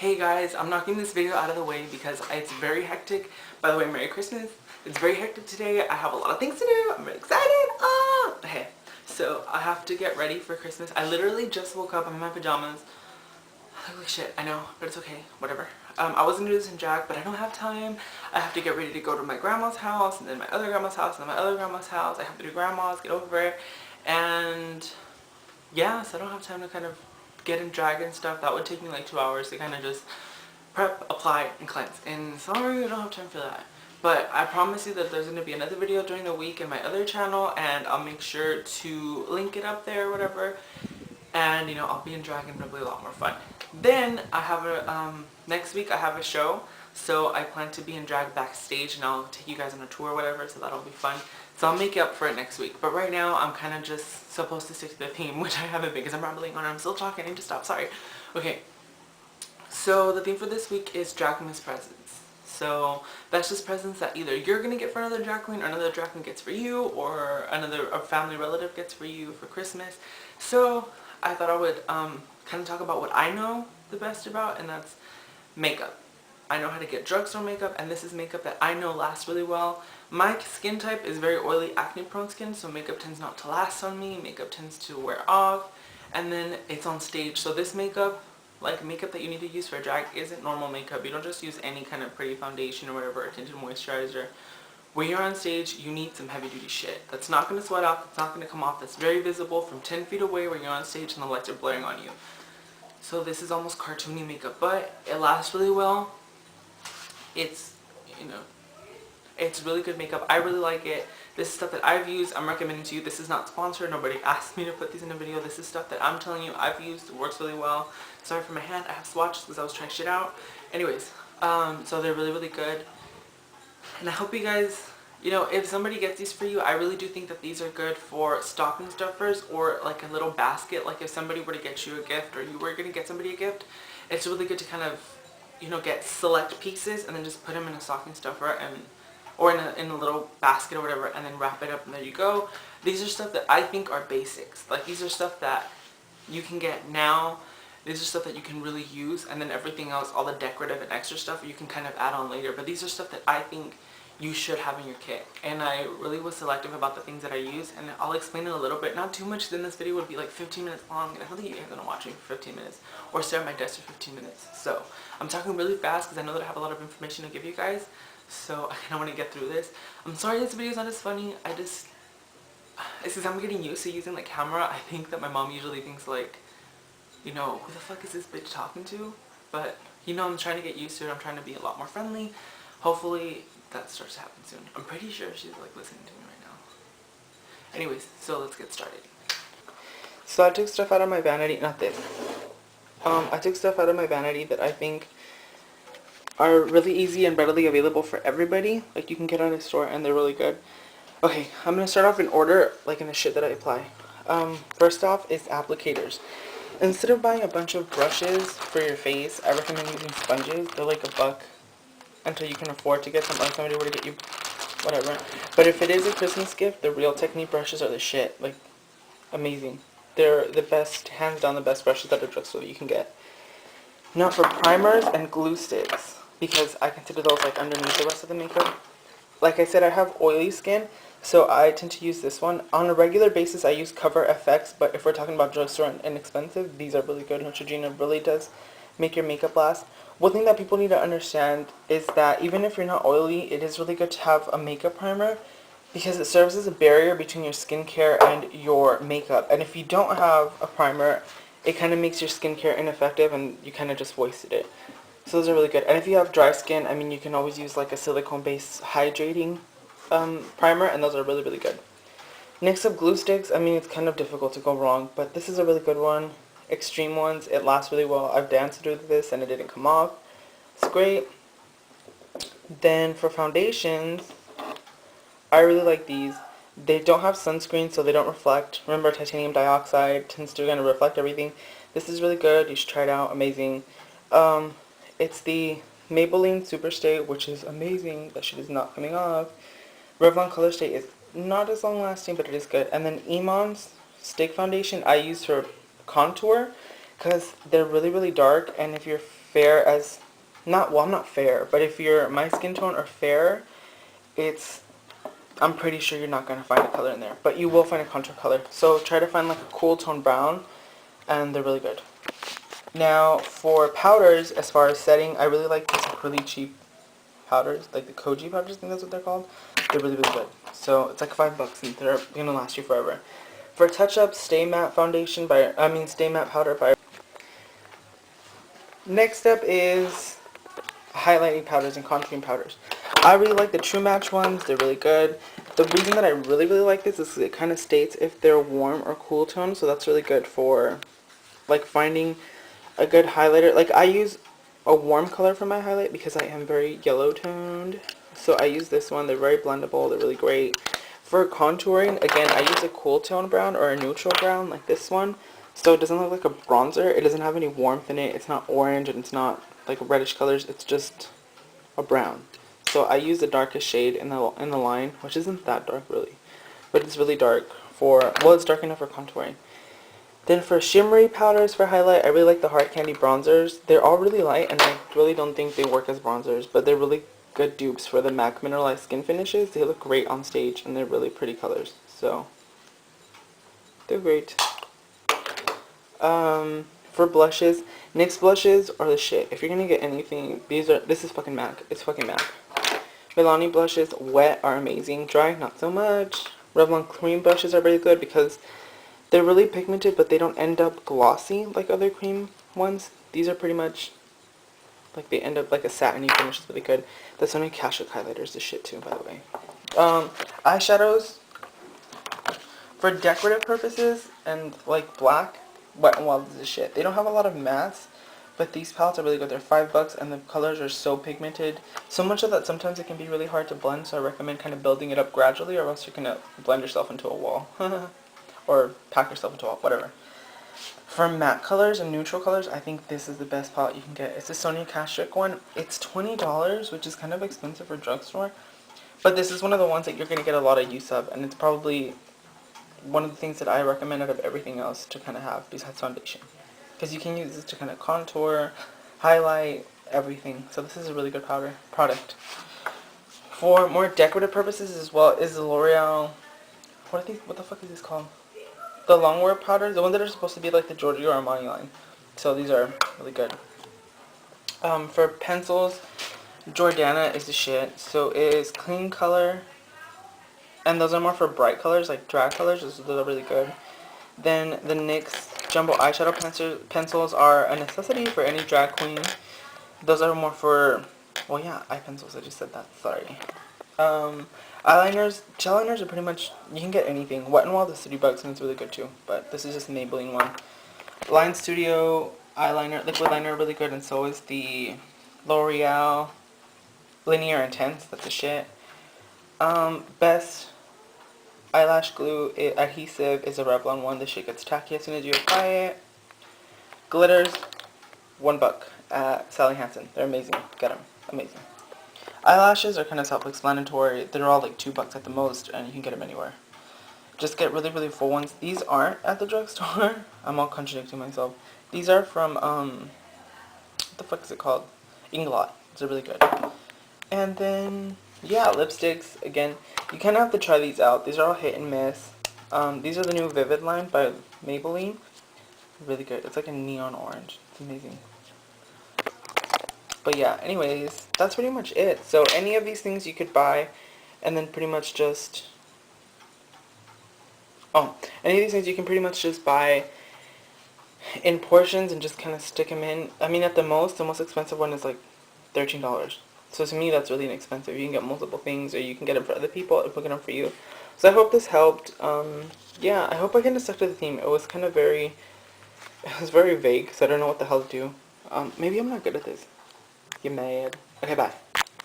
Hey guys, I'm knocking this video out of the way because it's very hectic. By the way, Merry Christmas. It's very hectic today. I have a lot of things to do. I'm really excited. Okay, so I have to get ready for Christmas. I literally just woke up. I'm in my pajamas. I look like shit, I know, but it's okay. Whatever. I was gonna do this in drag, but I don't have time. I have to get ready to go to my grandma's house, and then my other grandma's house, and then my other grandma's house. I have to do grandma's, get over it. And yeah, so I don't have time to kind of get in drag and stuff. That would take me like 2 hours to kind of just prep, apply, and cleanse. And sorry, I don't have time for that. But I promise you that there's going to be another video during the week in my other channel, and I'll make sure to link it up there or whatever. And you know, I'll be in drag and it'll be a lot more fun. Then I have a next week I have a show, so I plan to be in drag backstage, and I'll take you guys on a tour or whatever, so that'll be fun. So I'll make up for it next week. But right now I'm kind of just supposed to stick to the theme, which I haven't been because I'm rambling on. I'm still talking. I need to stop. Sorry. Okay. So the theme for this week is Dragmas presents. So that's just presents that either you're gonna get for another drag queen, or another drag queen gets for you, or a family relative gets for you for Christmas. So I thought I would kind of talk about what I know the best about, and that's makeup. I know how to get drugstore makeup, and this is makeup that I know lasts really well. My skin type is very oily, acne prone skin, so makeup tends not to last on me. Makeup tends to wear off, and then it's on stage. So this makeup, like makeup that you need to use for drag, isn't normal makeup. You don't just use any kind of pretty foundation or whatever, or tinted moisturizer. When you're on stage, you need some heavy duty shit. That's not going to sweat off, that's not going to come off, that's very visible from 10 feet away when you're on stage and the lights are blaring on you. So this is almost cartoony makeup, but it lasts really well. It's, you know, it's really good makeup. I really like it. This is stuff that I've used. I'm recommending to you. This is not sponsored. Nobody asked me to put these in a video. This is stuff that I'm telling you I've used. It works really well. Sorry for my hand. I have swatches because I was trying shit out. Anyways, so they're really, really good. And I hope you guys, you know, if somebody gets these for you, I really do think that these are good for stocking stuffers or like a little basket. Like if somebody were to get you a gift, or you were going to get somebody a gift, it's really good to kind of, you know, get select pieces and then just put them in a stocking stuffer, and or in a little basket or whatever, and then wrap it up, and there you go. These are stuff that I think are basics. Like these are stuff that you can get now. These are stuff that you can really use, and then everything else, all the decorative and extra stuff, you can kind of add on later. But these are stuff that I think you should have in your kit. And I really was selective about the things that I use, and I'll explain it a little bit. Not too much, then this video would be like 15 minutes long, and I don't think you guys are going to watch me for 15 minutes or stare at my desk for 15 minutes. So I'm talking really fast because I know that I have a lot of information to give you guys, so I kind of want to get through this. I'm sorry this video is not as funny. It's because I'm getting used to using the camera. I think that my mom usually thinks like, you know, who the fuck is this bitch talking to? But, you know, I'm trying to get used to it. I'm trying to be a lot more friendly. Hopefully that starts to happen soon. I'm pretty sure she's like listening to me right now. Anyways, so let's get started. So I took stuff out of my vanity, not this. I took stuff out of my vanity that I think are really easy and readily available for everybody. Like you can get at a store and they're really good. Okay, I'm going to start off in order, like in the shit that I apply. First off is applicators. Instead of buying a bunch of brushes for your face, I recommend using sponges. They're like $1 until you can afford to get some, or somebody were to get you whatever. But if it is a Christmas gift, the Real Technique brushes are the shit. Like, amazing. They're the best, hands down the best brushes at a drugstore that you can get. Now for primers and glue sticks, because I consider those like underneath the rest of the makeup. Like I said, I have oily skin, so I tend to use this one. On a regular basis, I use Cover FX, but if we're talking about drugstore and inexpensive, these are really good. Neutrogena really does make your makeup last. One thing that people need to understand is that even if you're not oily, it is really good to have a makeup primer because it serves as a barrier between your skincare and your makeup. And if you don't have a primer, it kind of makes your skincare ineffective and you kind of just wasted it. So those are really good. And if you have dry skin, I mean, you can always use like a silicone-based hydrating primer, and those are really, really good. Next up, glue sticks. I mean, it's kind of difficult to go wrong, but this is a really good one. Extreme ones. It lasts really well. I've danced with this and it didn't come off. It's great. Then for foundations, I really like these. They don't have sunscreen, so they don't reflect. Remember, titanium dioxide tends to kind of reflect everything. This is really good. You should try it out. Amazing. It's the Maybelline Superstay, which is amazing. That shit is not coming off. Revlon Color Stay is not as long lasting, but it is good. And then Iman's Stick Foundation I use for contour because they're really, really dark. And if your fair as, I'm not fair, but if you're my skin tone or fair, I'm pretty sure you're not going to find a color in there, but you will find a contour color. So try to find like a cool tone brown, and they're really good. Now for powders, as far as setting, I really like these really cheap powders, like the Koji powders, I think that's what they're called. They're really, really good. So it's like $5 and they're going to last you forever. For touch-up, Stay Matte foundation Stay Matte powder by... Next up is highlighting powders and contouring powders. I really like the True Match ones. They're really good. The reason that I really, really like this is it kind of states if they're warm or cool tone, so that's really good for like finding a good highlighter. Like I use a warm color for my highlight because I am very yellow toned. So I use this one. They're very blendable. They're really great. For contouring, again, I use a cool tone brown or a neutral brown like this one. So it doesn't look like a bronzer. It doesn't have any warmth in it. It's not orange and it's not like reddish colors. It's just a brown. So I use the darkest shade in the line, which isn't that dark really. But it's really dark for, well, it's dark enough for contouring. Then for shimmery powders for highlight, I really like the Hard Candy bronzers. They're all really light, and I really don't think they work as bronzers, but they're really good dupes for the MAC Mineralized Skin Finishes. They look great on stage, and they're really pretty colors. So, they're great. For blushes, NYX blushes are the shit. If you're gonna get anything, this is fucking MAC. It's fucking MAC. Milani blushes, wet, are amazing. Dry, not so much. Revlon cream blushes are very good because they're really pigmented, but they don't end up glossy like other cream ones. These are pretty much, like they end up like a satiny finish. It's really good. The Sony Cash Look highlighter is the shit too, by the way. Eyeshadows, for decorative purposes and like black, Wet n Wild is the shit. They don't have a lot of mattes, but these palettes are really good. They're $5 and the colors are so pigmented. So much of that sometimes it can be really hard to blend, so I recommend kind of building it up gradually or else you're going to blend yourself into a wall. Or pack yourself into a wall, whatever. For matte colors and neutral colors, I think this is the best palette you can get. It's the Sonia Kashuk one. It's $20, which is kind of expensive for drugstore. But this is one of the ones that you're going to get a lot of use of, and it's probably one of the things that I recommend out of everything else to kind of have besides foundation. Because you can use this to kind of contour, highlight, everything. So this is a really good product. For more decorative purposes as well is the L'Oreal, what the fuck is this called? The longwear powders, the ones that are supposed to be like the Giorgio Armani line. So these are really good. For pencils, Jordana is the shit. So is Clean Color, and those are more for bright colors, like drag colors. Those are really good. Then the NYX Jumbo Eyeshadow pencils are a necessity for any drag queen. Those are more for, well yeah, eye pencils, I just said that, sorry. Eyeliners, gel liners are pretty much, you can get anything. Wet n Wild is $30 and it's really good too, but this is just a Maybelline one. Line Studio eyeliner, liquid liner, really good, and so is the L'Oreal Linear Intense, that's the shit. Best eyelash glue adhesive is a Revlon one. The shit gets tacky as soon as you apply it. Glitters, $1 at Sally Hansen. They're amazing. Get them. Amazing. Eyelashes are kind of self-explanatory. They're all like $2 at the most, and you can get them anywhere. Just get really, really full ones. These aren't at the drugstore. I'm all contradicting myself. These are from, what the fuck is it called? Inglot. They're really good. And then, yeah, lipsticks. Again, you kind of have to try these out. These are all hit and miss. These are the new Vivid line by Maybelline. Really good. It's like a neon orange. It's amazing. But yeah, anyways, that's pretty much it. So any of these things you could buy and then pretty much just... any of these things you can pretty much just buy in portions and just kind of stick them in. I mean, at the most expensive one is like $13. So to me, that's really inexpensive. You can get multiple things, or you can get them for other people or get them for you. So I hope this helped. Yeah, I hope I kind of stuck to the theme. It was kind of very vague, so I don't know what the hell to do. Maybe I'm not good at this. You mad? Okay, bye.